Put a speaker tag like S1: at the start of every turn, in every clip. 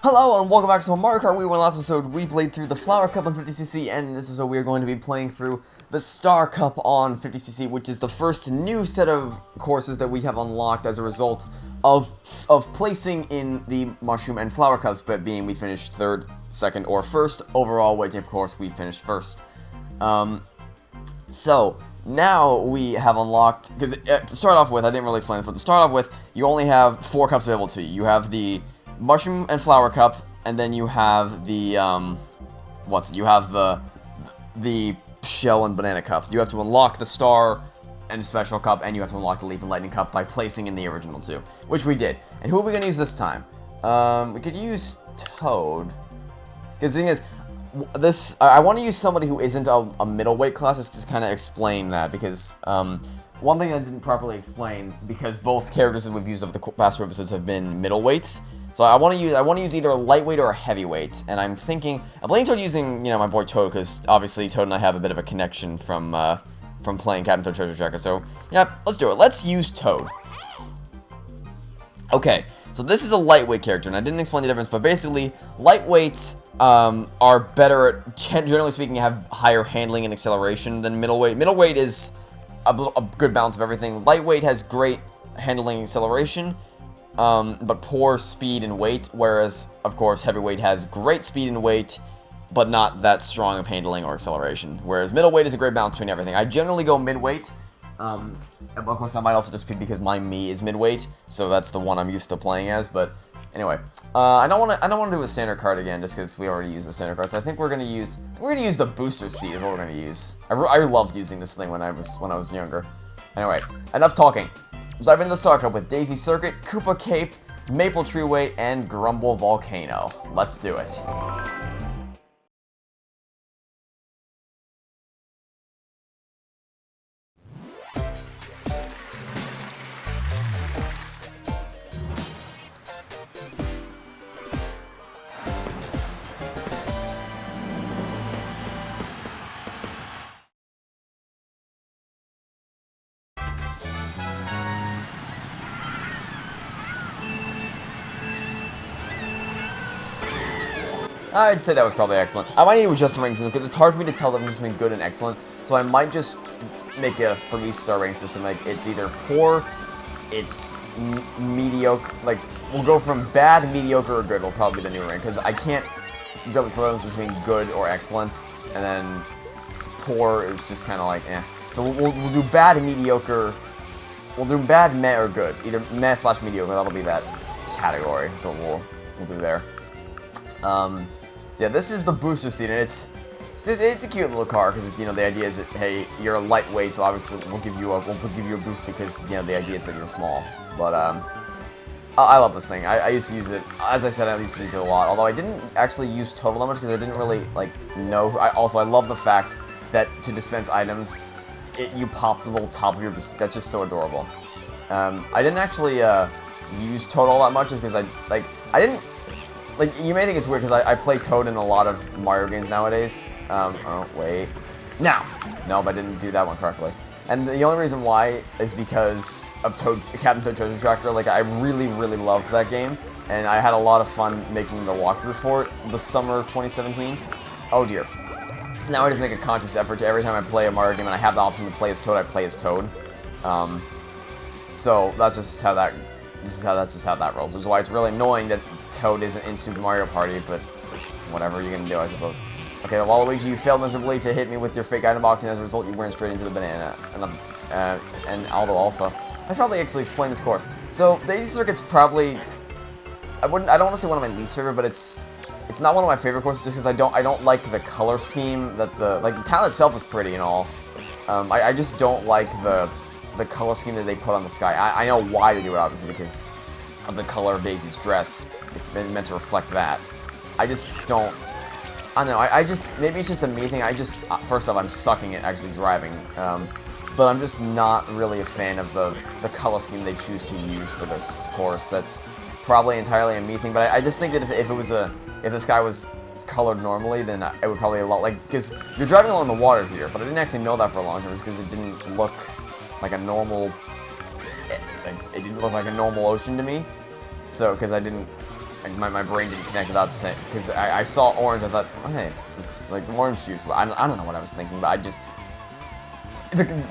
S1: Hello and welcome back to Mario Kart Wii. In the last episode, we played through the Flower Cup on 50cc, and in this episode we are going to be playing through the Star Cup on 50cc, which is the first new set of courses that we have unlocked as a result of placing in the Mushroom and Flower Cups, but being we finished third, second, or first overall, which of course we finished first. So now we have unlocked, because to start off with, I didn't really explain this, but to start off with, you only have 4 cups available to you. You have the Mushroom and Flower Cup, and then you have the, you have the Shell and Banana Cups. You have to unlock the Star and Special Cup, and you have to unlock the Leaf and Lightning Cup by placing in the original 2, which we did. And who are we going to use this time? We could use Toad, because the thing is, I want to use somebody who isn't a middleweight class, just to kind of explain that, because, one thing I didn't properly explain, because both characters that we've used over the past 2 episodes have been middleweights. So I want to use either a lightweight or a heavyweight, and I'm planning on using, my boy Toad, because obviously Toad and I have a bit of a connection from playing Captain Toad Treasure Tracker. So yeah, let's do it. Let's use Toad. Okay, so this is a lightweight character, and I didn't explain the difference, but basically lightweights are better at, generally speaking, have higher handling and acceleration than middleweight. Middleweight is a good balance of everything. Lightweight has great handling and acceleration, but poor speed and weight, whereas, of course, heavyweight has great speed and weight, but not that strong of handling or acceleration, whereas middleweight is a great balance between everything. I generally go midweight, of course, that might also just be because my Mii is midweight, so that's the one I'm used to playing as, but anyway, I don't want to do a standard card again, just because we already used the standard card, so I think we're going to use the booster seat is what we're going to use. I loved using this thing when I was younger. Anyway, enough talking. Let's dive into the Star Cup with Daisy Circuit, Koopa Cape, Maple Treeway, and Grumble Volcano. Let's do it. I'd say that was probably excellent. I might need to adjust the rating system because it's hard for me to tell the difference between good and excellent. So I might just make a 3-star rating system. Like, it's either poor, it's mediocre. Like, we'll go from bad, mediocre, or good will probably be the new rating, because I can't really throw those between good or excellent, and then poor is just kind of like eh. So we'll do bad and mediocre. We'll do bad, meh, or good. Either meh / mediocre. That'll be that category. So we'll do there. So yeah, this is the booster seat, and it's a cute little car, because the idea is that, hey, you're a lightweight, so obviously we'll give you a booster seat, because the idea is that you're small. But I love this thing. I used to use it, as I said, I used to use it a lot. Although I didn't actually use Total that much, because I didn't really know. I love the fact that to dispense items, you pop the little top of your booster. That's just so adorable. I didn't actually use Toad all that much, just because I didn't. Like, you may think it's weird, because I play Toad in a lot of Mario games nowadays. Oh, wait. Now! Nope, I didn't do that one correctly. And the only reason why is because of Captain Toad Treasure Tracker. Like, I really, really loved that game, and I had a lot of fun making the walkthrough for it the summer of 2017. Oh, dear. So now I just make a conscious effort to, every time I play a Mario game and I have the option to play as Toad, I play as Toad. So that's just how that... That's just how that rolls, which is why it's really annoying that Toad isn't in Super Mario Party, but whatever you're gonna do, I suppose. Okay, Waluigi, you failed miserably to hit me with your fake item box, and as a result, you ran straight into the banana. And Aldo also. I probably actually explained this course. So, Daisy Circuit's probably... I don't want to say one of my least favorite, but it's not one of my favorite courses, just because I don't like the color scheme that the town itself is pretty and all. I just don't like the color scheme that they put on the sky. I know why they do it, obviously, because of the color of Daisy's dress. It's been meant to reflect that. I just don't... I don't know, maybe it's just a me thing. First off, I'm sucking at actually driving. But I'm just not really a fan of the color scheme they choose to use for this course. That's probably entirely a me thing, but I just think that if the sky was colored normally, then it would probably because you're driving along the water here, but I didn't actually know that for a long time, because it didn't look like a normal, it didn't look like a normal ocean to me. So, because I didn't my brain didn't connect without saying, because I saw orange, I thought, oh, hey, it's like orange juice. But I don't know what I was thinking, but I just...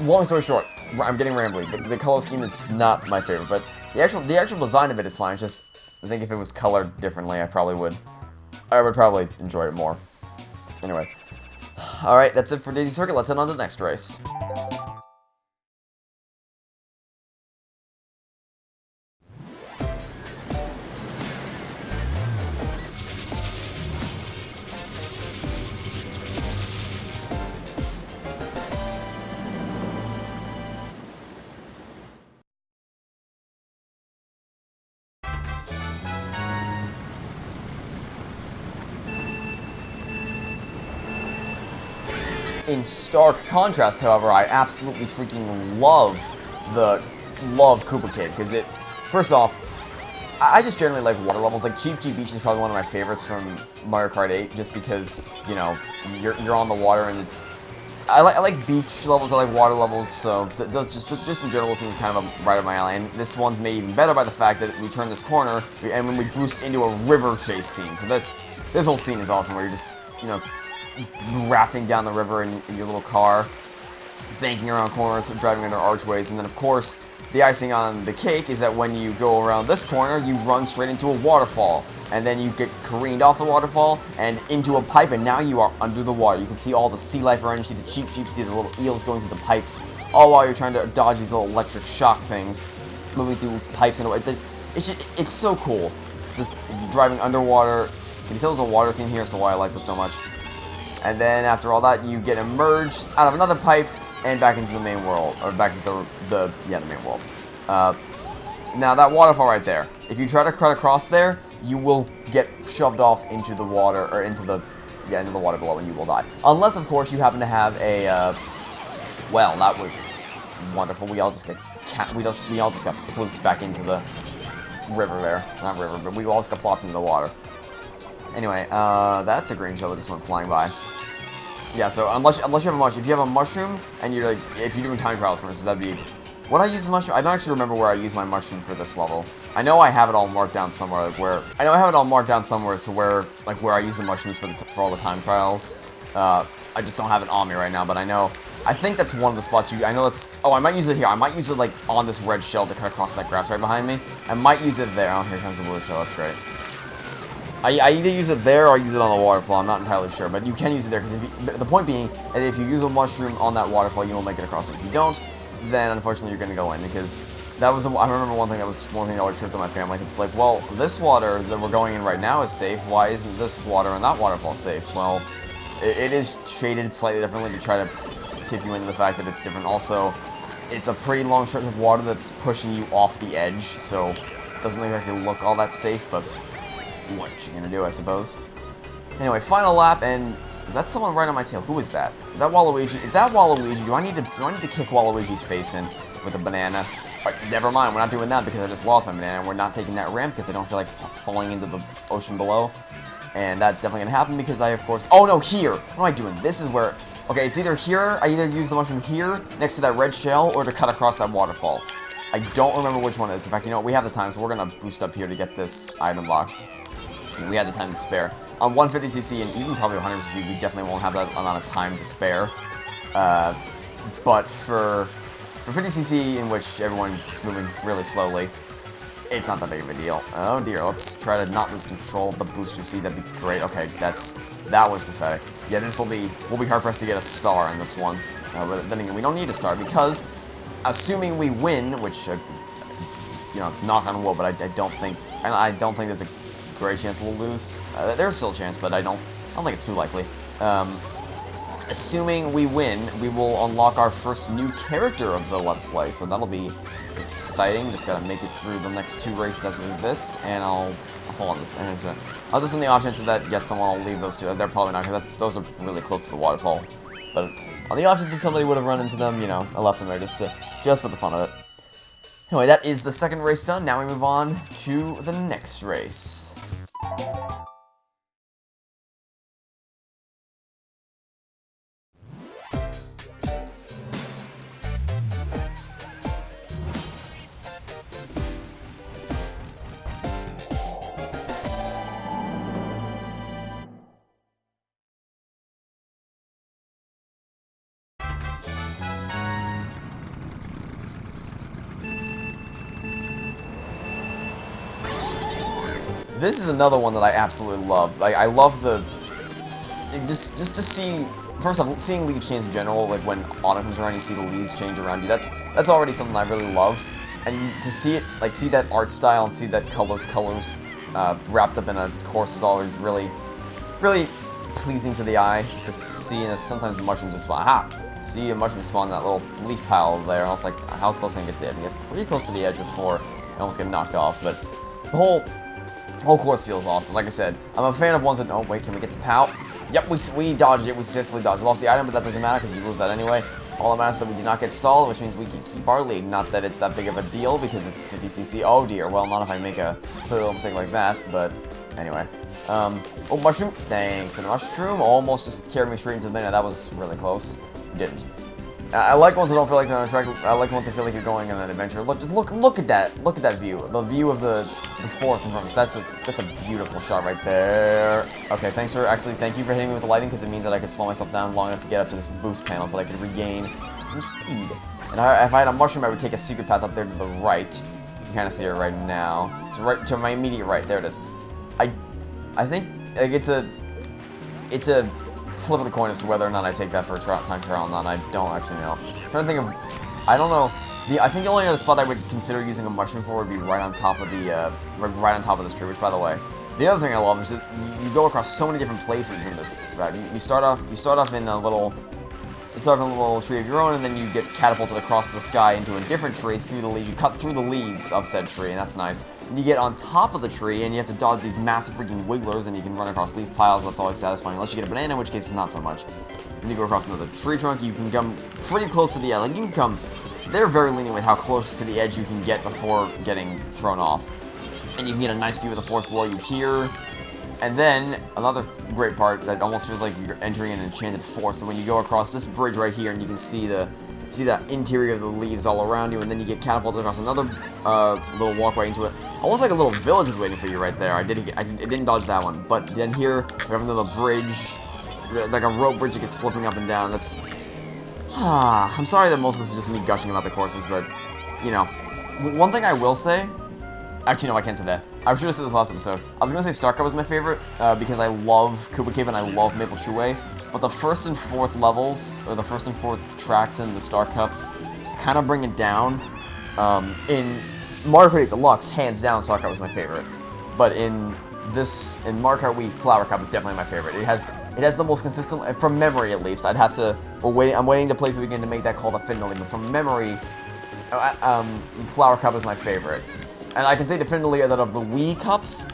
S1: long story short, I'm getting rambly. The color scheme is not my favorite, but the actual design of it is fine. It's just, I think if it was colored differently, I would probably enjoy it more. Anyway. Alright, that's it for Daisy Circuit. Let's head on to the next race. In stark contrast, however, I absolutely freaking love Koopa Cape, because first off, I just generally like water levels. Like Cheap Beach is probably one of my favorites from Mario Kart 8, just because, you know, you're on the water and I like beach levels, I like water levels, so just in general, it seems kind of right up my alley. And this one's made even better by the fact that we turn this corner, and when we boost into a river chase scene. So this whole scene is awesome, where you're just, you know, rafting down the river in your little car, banking around corners, driving under archways, and then of course, the icing on the cake is that when you go around this corner, you run straight into a waterfall, and then you get careened off the waterfall and into a pipe, and now you are under the water. You can see all the sea life around you, see the cheap, see the little eels going through the pipes, all while you're trying to dodge these little electric shock things, moving through pipes and it's so cool. Just driving underwater. Can you tell there's a water theme here as to why I like this so much? And then after all that, you get emerged out of another pipe and back into the main world, or back into the main world. Now that waterfall right there, if you try to cut across there, you will get shoved off into the water, or into the water below, and you will die. Unless, of course, you happen to have a, well, that was wonderful. We all just got plooped back into the river there. Not river, but we all just got plopped into the water. Anyway, that's a green shell that just went flying by. Yeah, so unless you have a mushroom, if you have a mushroom, and you're like, if you're doing time trials, for instance, that'd be, would I use the mushroom? I don't actually remember where I use my mushroom for this level. I know I have it all marked down somewhere, like where, I know I have it all marked down somewhere as to where, like where I use the mushrooms for all the time trials. I just don't have it on me right now, but I think that's one of the spots I know that's, oh, I might use it here. I might use it like on this red shell to cut across that grass right behind me. I might use it there. Oh, here comes the blue shell, that's great. I either use it there or I use it on the waterfall. I'm not entirely sure, but you can use it there, because the point being that if you use a mushroom on that waterfall, you will make it across. But if you don't, then unfortunately you're going to go in, because that was, I remember one thing that would trip to my family, because it's like, well, this water that we're going in right now is safe. Why isn't this water and that waterfall safe? Well, it is shaded slightly differently to try to tip you into the fact that it's different. Also, it's a pretty long stretch of water that's pushing you off the edge, so it doesn't exactly look all that safe, but what you gonna do, I suppose. Anyway, final lap, and is that someone right on my tail? Who is that? Is that Waluigi? Is that Waluigi? Do I need to kick Waluigi's face in with a banana? Right, never mind, we're not doing that because I just lost my banana, and we're not taking that ramp because I don't feel like falling into the ocean below. And that's definitely gonna happen because I, of course, oh no, here! What am I doing? This is where, okay, it's either here, I either use the mushroom here, next to that red shell, or to cut across that waterfall. I don't remember which one it is. In fact, you know what, we have the time, so we're gonna boost up here to get this item box. We had the time to spare. On 150cc and even probably 100cc, we definitely won't have that amount of time to spare. But for 50cc, in which everyone's moving really slowly, it's not that big of a deal. Oh dear, let's try to not lose control of the boost. You see, that'd be great. Okay, that was pathetic. Yeah, we'll be hard pressed to get a star in this one. But then again, we don't need a star because, assuming we win, which, you know, knock on wood, but I don't think there's a great chance we'll lose. There's still a chance, but I don't think it's too likely. Assuming we win, we will unlock our first new character of the Let's Play, so that'll be exciting. Just gotta make it through the next 2 races after this, and I'll hold on. I'll just in the off chance that yes, someone will leave those 2. They're probably not, because those are really close to the waterfall. But on the off chance that somebody would have run into them, you know, I left them there just for the fun of it. Anyway, that is the second race done. Now we move on to the next race. this is another one that I absolutely love. Like, I love the... Just to see... First off, seeing leaves change in general, like when autumn comes around, you see the leaves change around you. That's already something I really love. And to see it, like, see that art style and see that colors wrapped up in a course is always really pleasing to the eye. To see, and sometimes mushrooms just spawn. Aha! See a mushroom spawn in that little leaf pile over there, and I was like, how close can I get to the edge? I get pretty close to the edge before I almost get knocked off, but the whole course feels awesome. Like I said, I'm a fan of ones that, oh wait, can we get the POW? Yep, we dodged it, we successfully dodged. We lost the item, but that doesn't matter because you lose that anyway. All that matters is that we do not get stalled, which means we can keep our lead. Not that it's that big of a deal because it's 50cc. Oh dear, well, not if I make a silly little mistake like that, but anyway. Oh, mushroom, thanks. And the mushroom almost just carried me straight into the minute. That was really close. Didn't. I like ones that don't feel like they're on a track. I like ones that feel like you're going on an adventure. Look, just look at that. Look at that view. The view of the forest in front of us. That's a beautiful shot right there. Okay, thanks for thank you for hitting me with the lighting because it means that I could slow myself down long enough to get up to this boost panel so that I could regain some speed. And if I had a mushroom, I would take a secret path up there to the right. You can kind of see it right now. It's right to my immediate right. There it is. I think like it's a flip of the coin as to whether or not I take that for a time trial or not. I don't actually know. I'm trying to think of, I don't know. I think the only other spot I would consider using a mushroom for would be right on top of the, right on top of this tree. Which, by the way, the other thing I love is that you go across so many different places in this. Right? You start off in a little tree of your own, and then you get catapulted across the sky into a different tree through the leaves. You cut through the leaves of said tree, and that's nice. And you get on top of the tree, and you have to dodge these massive freaking wigglers, and you can run across these piles. That's always satisfying, unless you get a banana, in which case it's not so much. Then you go across another tree trunk. You can come pretty close to the edge. Like you can come. They're very lenient with how close to the edge you can get before getting thrown off, and you can get a nice view of the forest below you here. And then, another great part that almost feels like you're entering an enchanted forest. So when you go across this bridge right here, and you can see the interior of the leaves all around you, and then you get catapulted across another little walkway into it. Almost like a little village is waiting for you right there. I didn't dodge that one. But then here, we have another bridge, like a rope bridge that gets flipping up and down. That's... I'm sorry that most of this is just me gushing about the courses, but, you know. One thing I will say... Actually, no, I can't say that. I should have said this last episode. I was going to say Star Cup was my favorite, because I love Koopa Cape and I love Maple Treeway. But the first and fourth levels, or the first and fourth tracks in the Star Cup, kind of bring it down. In Mario Kart 8 Deluxe, hands down, Star Cup was my favorite. But in Mario Kart Wii, Flower Cup is definitely my favorite. It has the most consistent, from memory at least. I'm waiting to play through again to make that call definitively, but from memory, Flower Cup is my favorite. And I can say definitively that of the Wii Cups,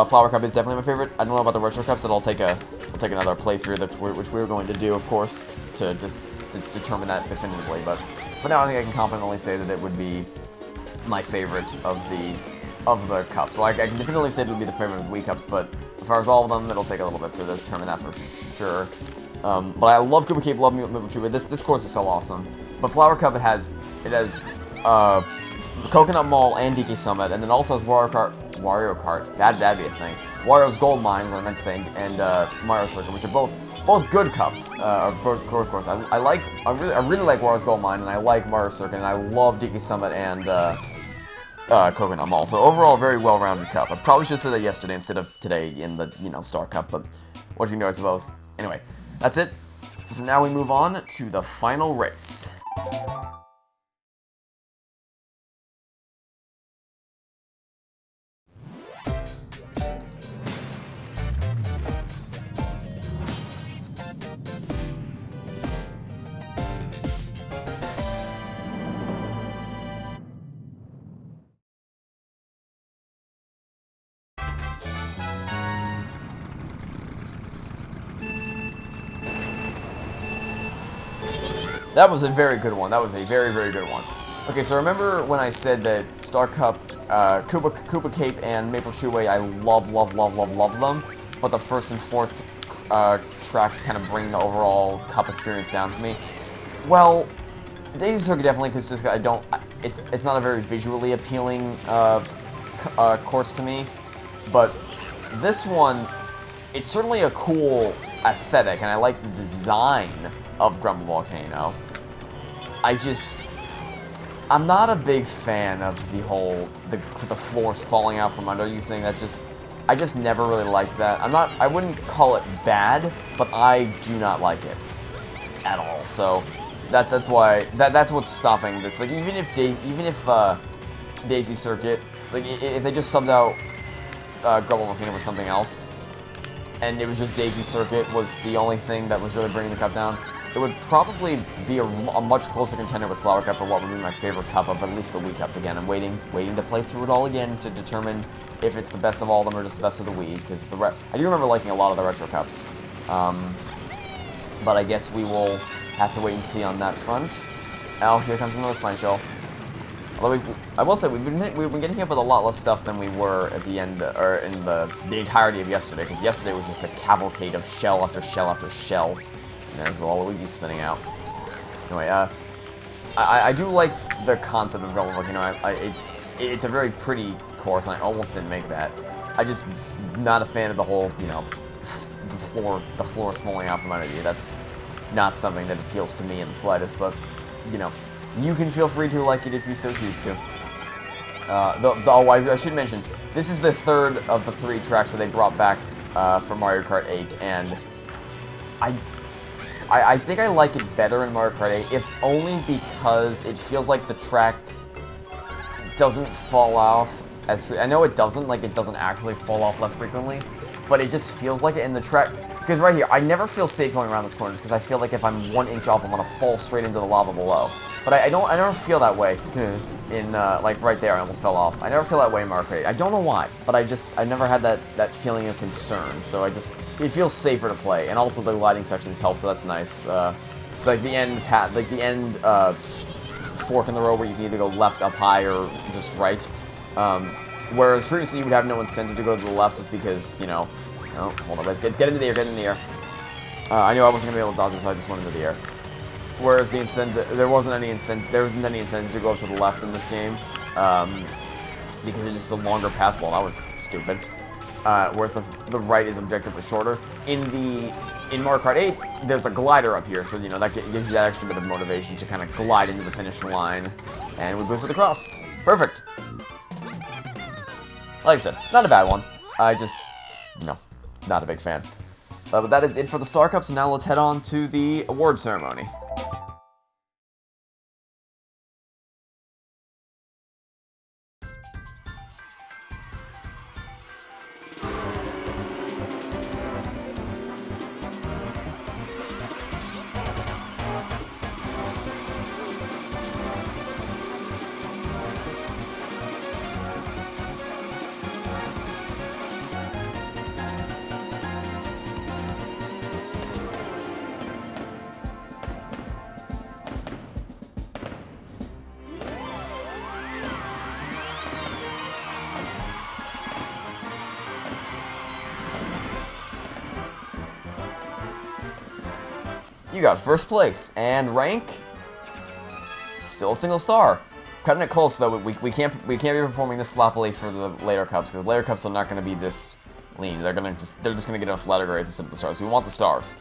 S1: Flower Cup is definitely my favorite. I don't know about the Retro Cups, and I'll take another playthrough, which we're going to do, of course, to determine that definitively. But for now, I think I can confidently say that it would be my favorite of the cups. So I can definitively say it would be the favorite of the Wii Cups, but as far as all of them, it'll take a little bit to determine that for sure. But I love Koopa Cape, love Maple Treeway. This course is so awesome. But Flower Cup, it has the Coconut Mall and DK Summit, and then also has Wario Kart. That'd be a thing. Wario's Gold Mine is what I meant to say, and Mario Circuit, which are both good cups. Good course. I really like Wario's Gold Mine, and I like Mario Circuit, and I love DK Summit and Coconut Mall. So overall, very well-rounded cup. I probably should have said that yesterday instead of today in the Star Cup, but what you can do, I suppose. Anyway, that's it. So now we move on to the final race. That was a very good one. That was a very, very good one. Okay, so remember when I said that Star Cup, Koopa Cape, and Maple Treeway, I love them, but the first and fourth tracks kind of bring the overall Cup experience down for me? Well, Daisy Circuit definitely, because just it's not a very visually appealing course to me, but this one, it's certainly a cool aesthetic, and I like the design of Grumble Volcano. I'm not a big fan of the whole, the floors falling out from under you thing. I just never really liked that. I wouldn't call it bad, but I do not like it at all. So that's why that's what's stopping this. Like even if Daisy Circuit, like if they just subbed out Grumble Volcano with something else, and it was just Daisy Circuit was the only thing that was really bringing the cup down, it would probably be a much closer contender with Flower Cup for what would be my favorite cup of at least the Wii Cups. Again, I'm waiting to play through it all again to determine if it's the best of all of them or just the best of the Wii, because I do remember liking a lot of the retro cups. But I guess we will have to wait and see on that front. Oh, here comes another Spine Shell. Although I will say we've been getting hit with a lot less stuff than we were at the end, or in the entirety of yesterday, because yesterday was just a cavalcade of shell after shell after shell. And there's all the Luigi spinning out. Anyway, I do like the concept of Grumble Volcano. It's a very pretty course, and I almost didn't make that. I just not a fan of the whole, you know, the floor is falling out from under you. That's not something that appeals to me in the slightest, but, you know, you can feel free to like it if you so choose to. Oh, I should mention, this is the third of the 3 tracks that they brought back for Mario Kart 8, and I think I like it better in Mario Kart 8, if only because it feels like the track doesn't fall off as... I know it doesn't, like, it doesn't actually fall off less frequently, but it just feels like it in the track. Because right here, I never feel safe going around this corner just because I feel like if I'm 1 inch off, I'm going to fall straight into the lava below. But I never feel that way in, like, right there, I almost fell off. I never feel that way in Mario Kart 8. I don't know why, but I never had that feeling of concern, so it feels safer to play. And also the lighting sections help, so that's nice. Like the end fork in the road where you can either go left up high or just right. Whereas previously you would have no incentive to go to the left just because, you know... Oh, hold on, guys. Get into the air, get in the air. I knew I wasn't going to be able to dodge it, so I just went into the air. Whereas the incentive... There wasn't any incentive to go up to the left in this game. Because it's just a longer path. Well, that was stupid. Whereas the right is objectively shorter. In Mario Kart 8, there's a glider up here, so, you know, that gives you that extra bit of motivation to kind of glide into the finish line. And we boosted across. Perfect. Like I said, not a bad one. No, not a big fan. But that is it for the Star Cups, and now let's head on to the award ceremony. You got first place, and rank, still a single star. Cutting it close though, we can't be performing this sloppily for the later cups, because later cups are not going to be this lean. They're just gonna get us letter grades instead of the stars. We want the stars.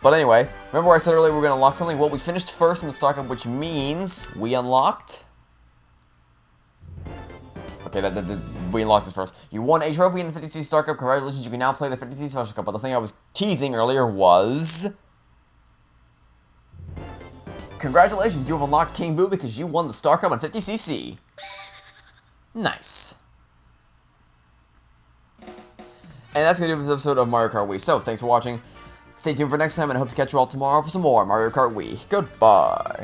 S1: But anyway, remember what I said earlier we were gonna unlock something? Well, we finished first in the Star Cup, which means we unlocked. Okay, we unlocked this first. You won a trophy in the 50cc Star Cup. Congratulations, you can now play the 50cc Special Cup. But the thing I was teasing earlier was... Congratulations, you have unlocked King Boo because you won the Star Cup on 50cc. Nice. And that's going to do this episode of Mario Kart Wii. So, thanks for watching. Stay tuned for next time, and I hope to catch you all tomorrow for some more Mario Kart Wii. Goodbye.